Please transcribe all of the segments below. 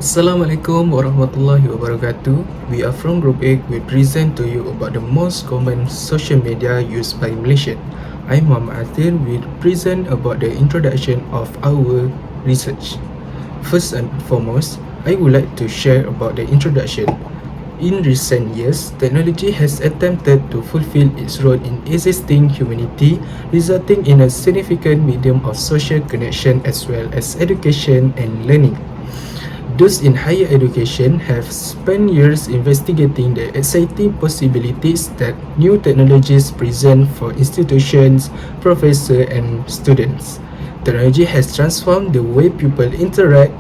Assalamualaikum warahmatullahi wabarakatuh. We are from Group 8. We present to you about the most common social media used by Malaysian. I'm Muhammad Athir. We present about the introduction of our research. First and foremost, I would like to share about the introduction. In recent years, technology has attempted to fulfill its role in existing humanity, resulting in a significant medium of social connection as well as education and learning. Those in higher education have spent years investigating the exciting possibilities that new technologies present for institutions, professors, and students. Technology has transformed the way people interact,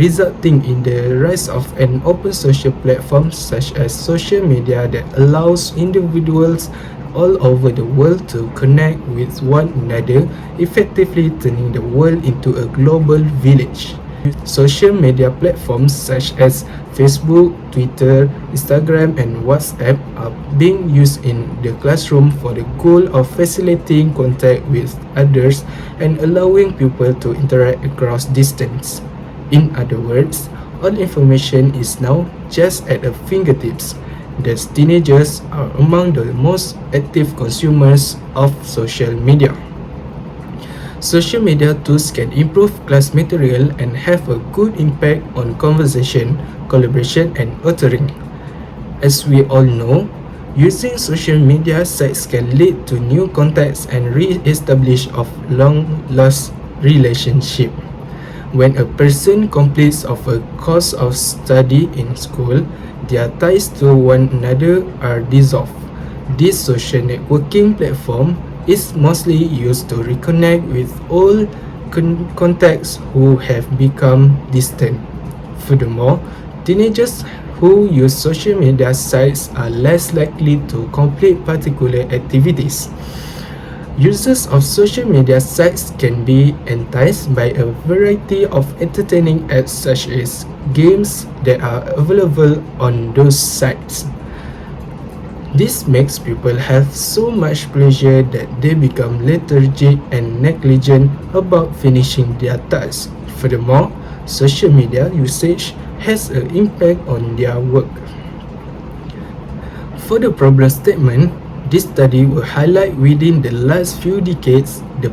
resulting in the rise of an open social platform such as social media that allows individuals all over the world to connect with one another, effectively turning the world into a global village. Social media platforms such as Facebook, Twitter, Instagram, and WhatsApp are being used in the classroom for the goal of facilitating contact with others and allowing people to interact across distance. In other words, all information is now just at our fingertips. Thus, teenagers are among the most active consumers of social media. Social media tools can improve class material and have a good impact on conversation, collaboration, and authoring. As we all know, using social media sites can lead to new contacts and re-establish of long-lost relationship. When a person completes of a course of study in school, their ties to one another are dissolved. This social networking platform is mostly used to reconnect with old contacts who have become distant. Furthermore, teenagers who use social media sites are less likely to complete particular activities. Users of social media sites can be enticed by a variety of entertaining apps such as games that are available on those sites. This makes people have so much pleasure that they become lethargic and negligent about finishing their tasks. Furthermore, social media usage has an impact on their work. For the problem statement, this study will highlight within the last few decades the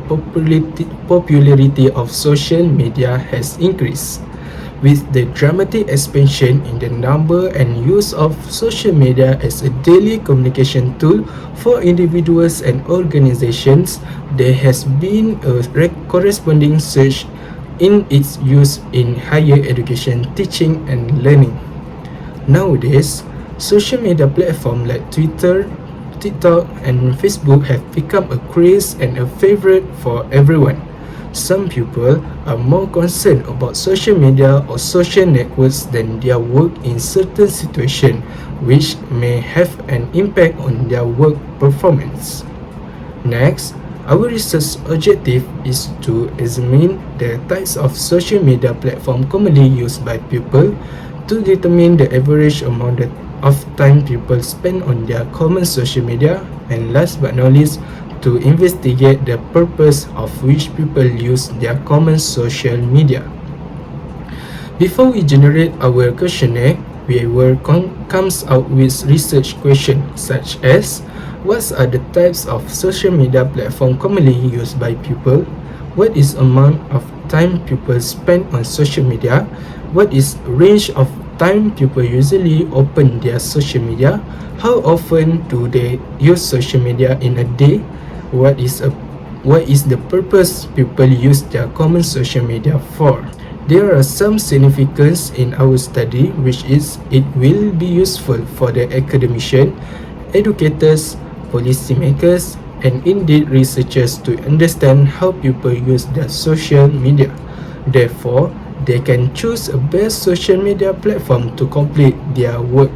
popularity of social media has increased. With the dramatic expansion in the number and use of social media as a daily communication tool for individuals and organizations, there has been a corresponding surge in its use in higher education, teaching, and learning. Nowadays, social media platforms like Twitter, TikTok, and Facebook have become a craze and a favorite for everyone. Some people are more concerned about social media or social networks than their work in certain situations, which may have an impact on their work performance. Next, our research objective is to examine the types of social media platforms commonly used by people to determine the average amount of time people spend on their common social media, and last but not least, to investigate the purpose of which people use their common social media. Before we generate our questionnaire, we will comes out with research questions such as: what are the types of social media platform commonly used by people? What is amount of time people spend on social media? What is range of time people usually open their social media? How often do they use social media in a day? What is the purpose people use their common social media for? There are some significance in our study, which is it will be useful for the academician, educators, policymakers, and indeed researchers to understand how people use their social media. Therefore, they can choose a best social media platform to complete their work.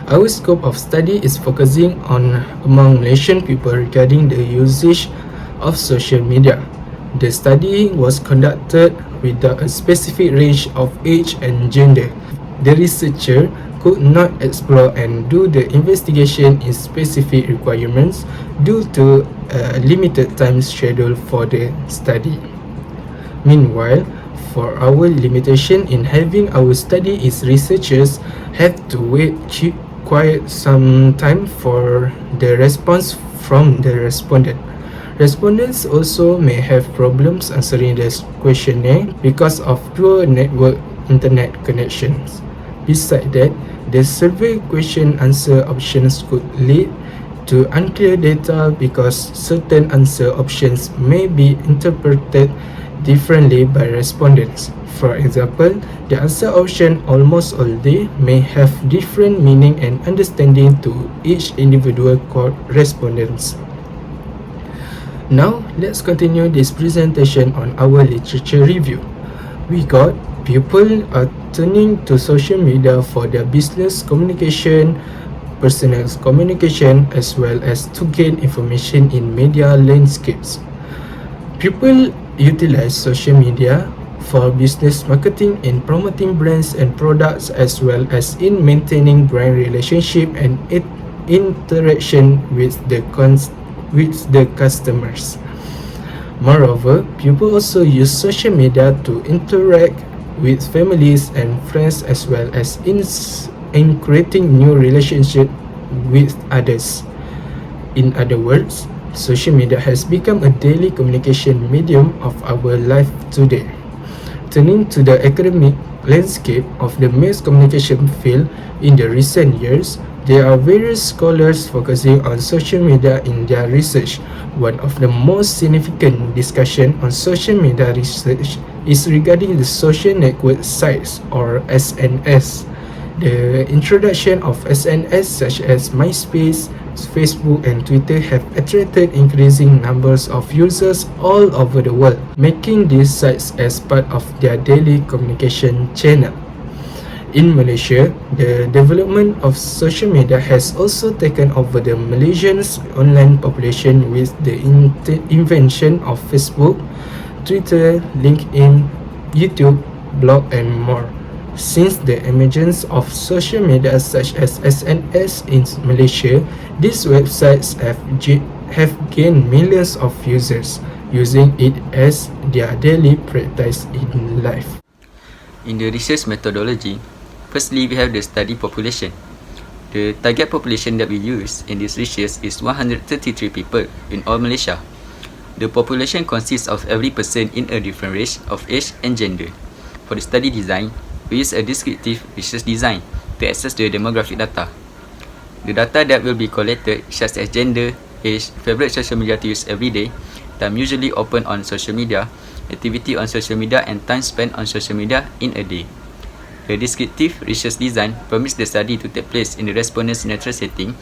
Our scope of study is focusing on among Malaysian people regarding the usage of social media. The study was conducted without a specific range of age and gender. The researcher could not explore and do the investigation in specific requirements due to a limited time schedule for the study. Meanwhile, For our limitation in having our study is researchers have to wait quite some time for the response from the respondent. Respondents also may have problems answering the questionnaire because of poor network internet connections. Besides that, the survey question answer options could lead to unclear data because certain answer options may be interpreted differently by respondents. For example, the answer option almost all day may have different meaning and understanding to each individual respondents. Now, let's continue this presentation on our literature review. We got people are turning to social media for their business communication, personal communication, as well as to gain information in media landscapes. People utilize social media for business marketing in promoting brands and products, as well as in maintaining brand relationship and interaction with the customers. Moreover, people also use social media to interact with families and friends, as well as in creating new relationships with others. In other words, social media has become a daily communication medium of our life today. Turning to the academic landscape of the mass communication field in the recent years, there are various scholars focusing on social media in their research. One of the most significant discussion on social media research is regarding the social network sites, or SNS. The introduction of SNS such as MySpace, Facebook and Twitter have attracted increasing numbers of users all over the world, making these sites as part of their daily communication channel. In Malaysia, the development of social media has also taken over the Malaysian's online population with the invention of Facebook, Twitter, LinkedIn, YouTube, blog and more. Since the emergence of social media such as SNS in Malaysia, these websites have gained millions of users, using it as their daily practice in life. In the research methodology, firstly we have the study population. The target population that we use in this research is 133 people in all Malaysia. The population consists of every person in a different range of age and gender. For the study design, we use a descriptive research design to access the demographic data. The data that will be collected such as gender, age, favorite social media to use every day, time usually open on social media, activity on social media and time spent on social media in a day. The descriptive research design permits the study to take place in the respondent's natural setting,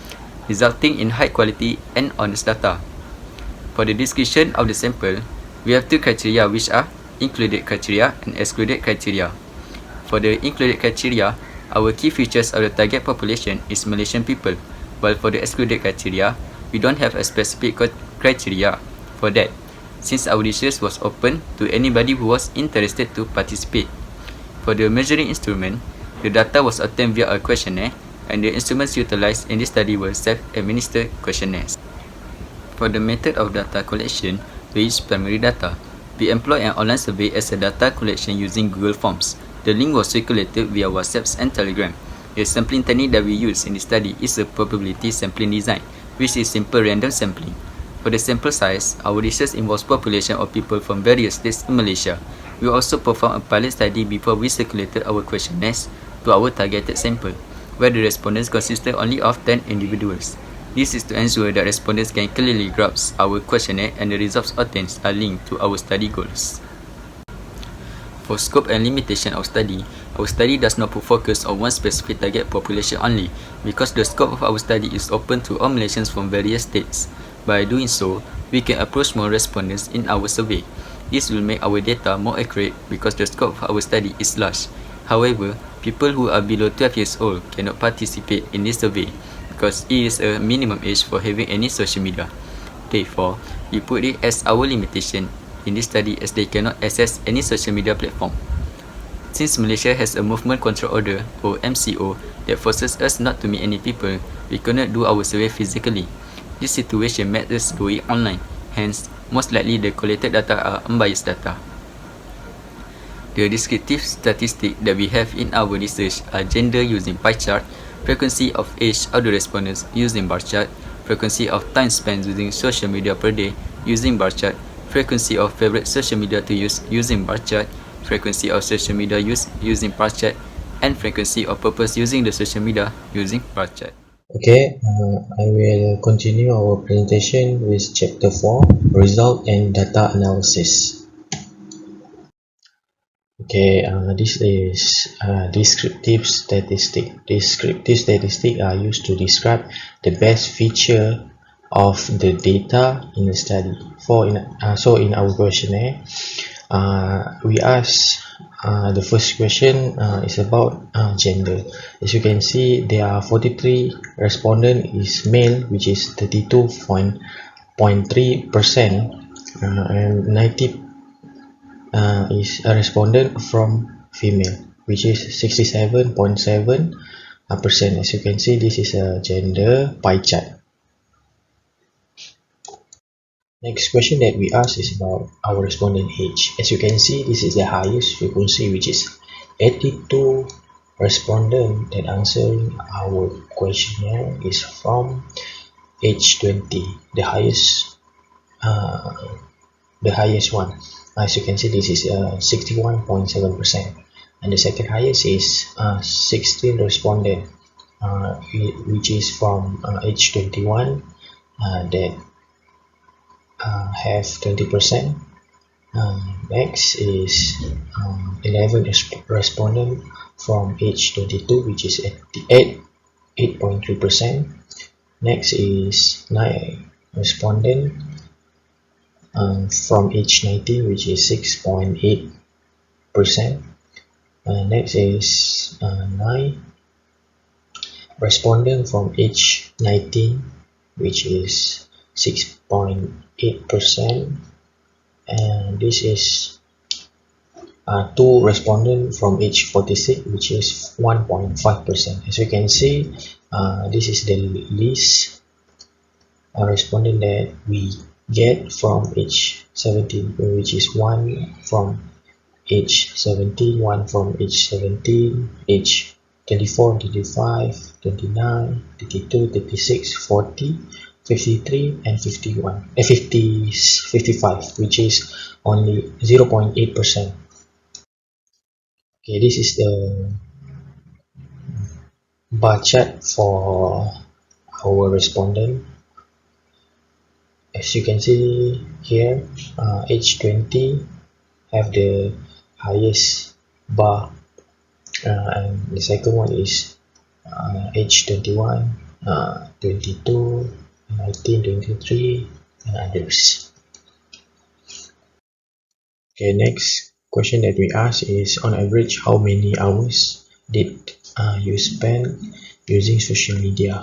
resulting in high quality and honest data. For the description of the sample, we have two criteria, which are included criteria and excluded criteria. For the included criteria, our key features of the target population is Malaysian people, while for the excluded criteria, we don't have a specific criteria for that, since our research was open to anybody who was interested to participate. For the measuring instrument, the data was obtained via a questionnaire, and the instruments utilized in this study were self-administered questionnaires. For the method of data collection, we use primary data. We employ an online survey as a data collection using Google Forms. The link was circulated via WhatsApp and Telegram. The sampling technique that we use in this study is a probability sampling design, which is simple random sampling. For the sample size, our research involves population of people from various states in Malaysia. We also performed a pilot study before we circulated our questionnaires to our targeted sample, where the respondents consisted only of 10 individuals. This is to ensure that respondents can clearly grasp our questionnaire and the results obtained are linked to our study goals. For scope and limitation of study, our study does not put focus on one specific target population only, because the scope of our study is open to all Malaysians from various states. By doing so, we can approach more respondents in our survey. This will make our data more accurate because the scope of our study is large. However, people who are below 12 years old cannot participate in this survey because it is a minimum age for having any social media. Therefore, we put it as our limitation in this study as they cannot access any social media platform. Since Malaysia has a movement control order or MCO that forces us not to meet any people, we cannot do our survey physically. This situation made us do it online, hence most likely the collected data are unbiased data. The descriptive statistics that we have in our research are gender using pie chart, frequency of age of the respondents using bar chart, frequency of time spent using social media per day using bar chart, frequency of favorite social media to use using bar chart, frequency of social media use using bar chart, and frequency of purpose using the social media using bar chart. Okay, I will continue our presentation with chapter 4, result and data analysis. Okay, this is descriptive statistic. Descriptive statistics are used to describe the best feature of the data in the study. So in our questionnaire, we ask the first question is about gender. As you can see, there are 43 respondent is male, which is 32.3%, and 90 is a respondent from female, which is 67.7%. As you can see, this is a gender pie chart. Next question that we ask is about our respondent age. As you can see, this is the highest frequency, which is 82 respondent that answering our questionnaire is from age 20, the highest one. As you can see, this is 61.7%, and the second highest is 16 respondent, which is from age 21, that have 20%. Next is 11 respondent from age 22, which is 8.3%. Next is 9 respondent from age 19, which is 6.8%. Next is 9 respondent from age 19, which is 6.8%, and this is 2 respondent from age 46, which is 1.5%. As you can see, this is the least respondent that we get from age 17, which is 1 from age 17, 1 from age 17, age 24, 35, 29, 32, 36, 40, 53, and 55, which is only 0.8%. Okay, this is the bar chart for our respondent. As you can see here, age 20 have the highest bar, and the second one is age 21, 22, 19, 23, and others. Okay, next question that we ask is, on average, how many hours did you spend using social media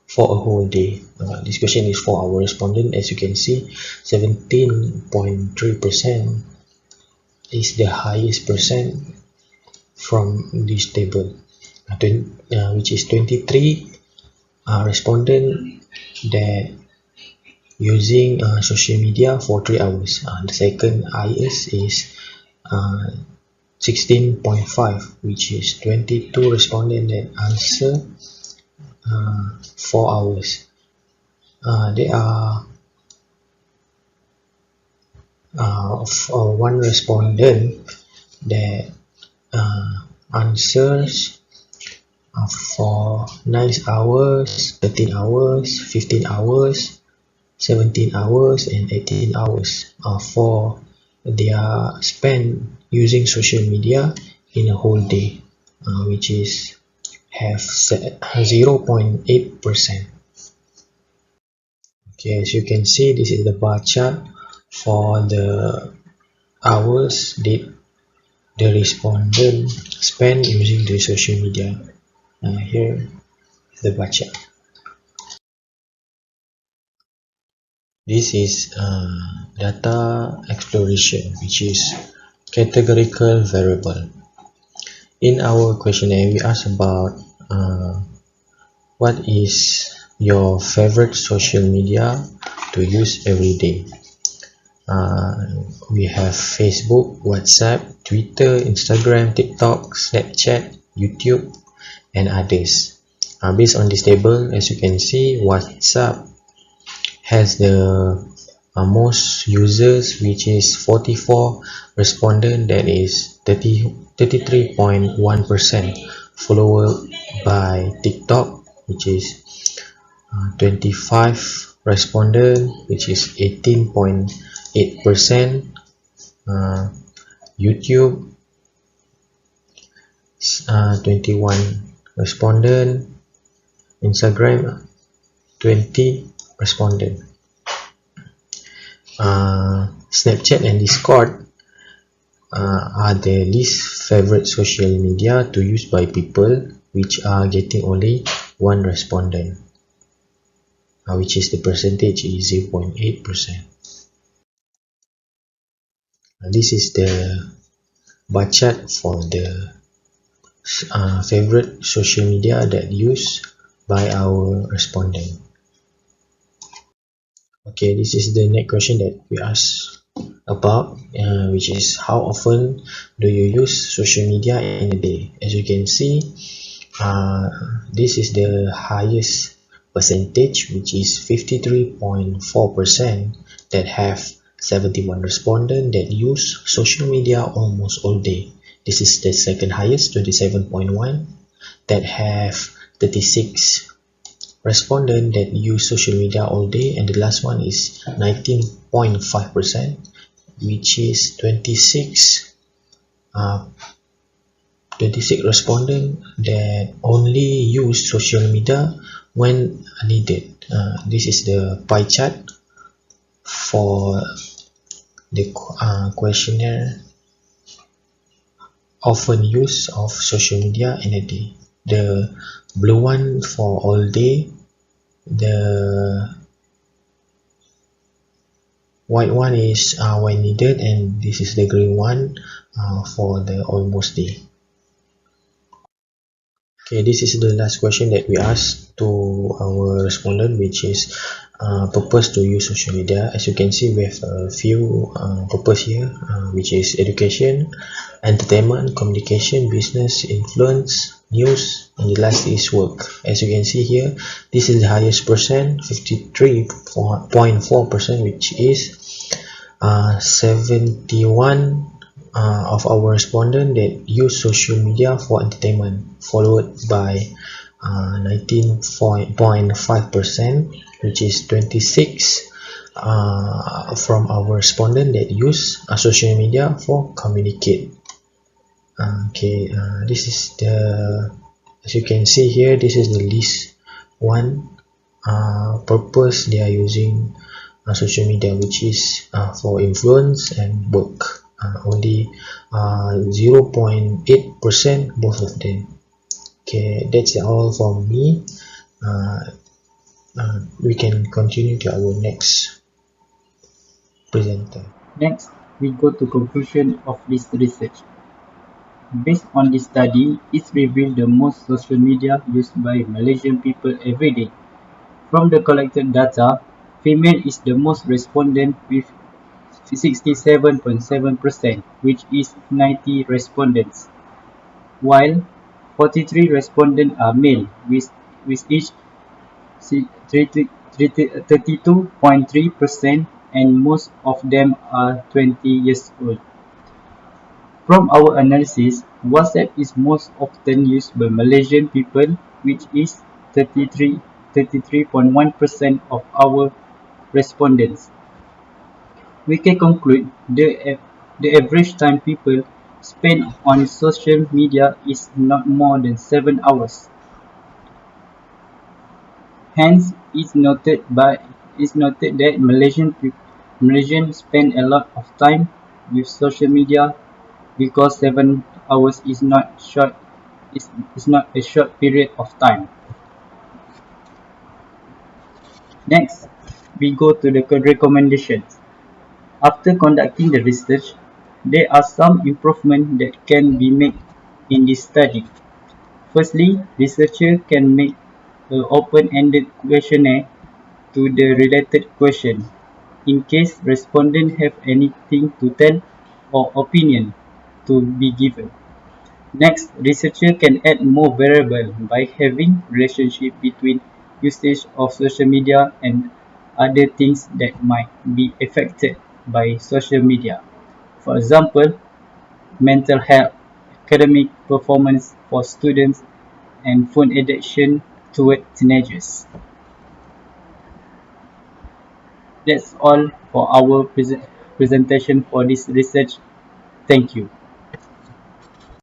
for a whole day? This question is for our respondent. As you can see, 17.3% is the highest percent from this table, which is 23 respondent that using social media for 3 hours. The second highest is 16.5, which is 22 respondent that answer 4 hours. There are one respondent that answers for 9 hours, 13 hours, 15 hours, 17 hours, and 18 hours for their spend using social media in a whole day, which is have 0.8%. Okay, as you can see, this is the bar chart for the hours did the respondent spend using the social media. Here is the bar chart. This is data exploration, which is categorical variable. In our questionnaire, we ask about what is your favorite social media to use every day. Uh, we have Facebook, WhatsApp, Twitter, Instagram, TikTok, Snapchat, YouTube, and others. Based on this table, as you can see, WhatsApp has the most users, which is 44 respondent, that is 33.1%, followed by TikTok, which is 25 respondent, which is 18.8%, YouTube 21 respondent, Instagram 20 respondent. Snapchat and Discord are the least favorite social media to use by people, which are getting only one respondent, which is the percentage is 0.8%. This is the bar chart for the favorite social media that used by our respondent. Okay, this is the next question that we ask about, which is how often do you use social media in a day? As you can see, this is the highest percentage, which is 53.4%, that have 71 respondents that use social media almost all day. This is the second highest, 27.1, that have 36 respondents that use social media all day, and the last one is 19.5%, which is 26 respondents that only use social media when needed. This is the pie chart for the questionnaire often use of social media in a day. The blue one for all day, the white one is when needed, and this is the green one for the almost day. Okay, this is the last question that we asked to our respondent, which is purpose to use social media. As you can see, we have a few purpose here, which is education, entertainment, communication, business, influence, news, and the last is work. As you can see here, this is the highest percent, 53.4%, which is 71 of our respondents that use social media for entertainment, followed by 19.5%, which is 26 from our respondent that use social media for communicate. Okay, this is the, as you can see here, this is the least one purpose they are using social media, which is for influence and work. Only 0.8%, both of them. Okay, that's all from me. We can continue to our next presenter. Next, we go to conclusion of this research. Based on this study, it revealed the most social media used by Malaysian people every day. From the collected data, female is the most respondent with 67.7%, which is 90 respondents, while 43 respondents are male, with each 32.3%, and most of them are 20 years old. From our analysis, WhatsApp is most often used by Malaysian people, which is 33.1% of our respondents. We can conclude the average time people spend on social media is not more than 7 hours. Hence, it's noted that Malaysians spend a lot of time with social media because 7 hours is not a short period of time. Next, we go to the recommendations. After conducting the research, there are some improvements that can be made in this study. Firstly, researchers can make an open-ended questionnaire to the related question. in case respondents have anything to tell or opinion to be given. Next, researchers can add more variable by having relationship between usage of social media and other things that might be affected by social media. For example, mental health, academic performance for students, and phone addiction toward teenagers. That's all for our presentation for this research. Thank you.